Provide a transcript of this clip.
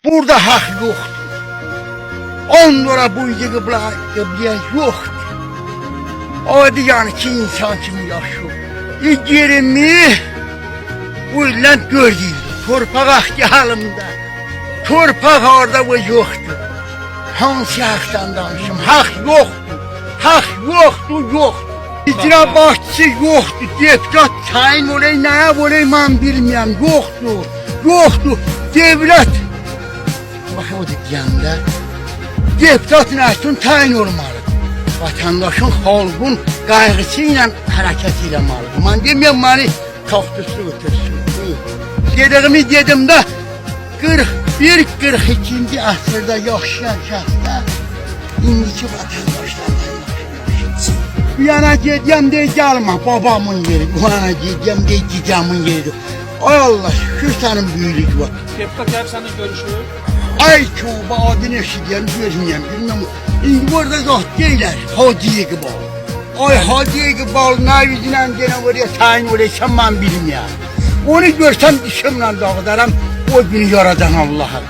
Burada hak yoktur. Onlara bu kıblaya yoktur. O yani ki insan kimi yaşıyor. Yerimi bu ile gördüydü. Torpak ahtihalımda. Torpak orada bu yoktur. Hangi haktan danışım? Hak yoktur. Hak yoktur, yoktur. İcra başçısı yoktur. Deputat tayin orayı neye orayı ben bilmem. Yoktur. Yoktur. Devlet. Bakın o diyende. Deputatın açtığın tayin olmalı. Vatandaşın, halkın kaygısıyla hareket edilmeli. Ben demiyorum beni taxtısı ötürsün. Dediğimi dedim de 41-42. asırda yaşayan şahslar indiki vatandaşlardan yaşayan. Bir yana gideceğim de gelme babamın yeri, bu yana gideceğim de cicamın yeri. Ay Allah şükür senin büyülük var. Deputat gelip seninle görüşüyor. Ay çoğuba adını eşitleyen gözümden bilmiyorum. İndi burada zat deyler, Hacı Iqbal. Ay Hacı Iqbal ne yüzünden gene oraya tayin olaysam ben bilmiyorum. Onu görsem dişimle dağıdarım, o günü yaradan Allah'a.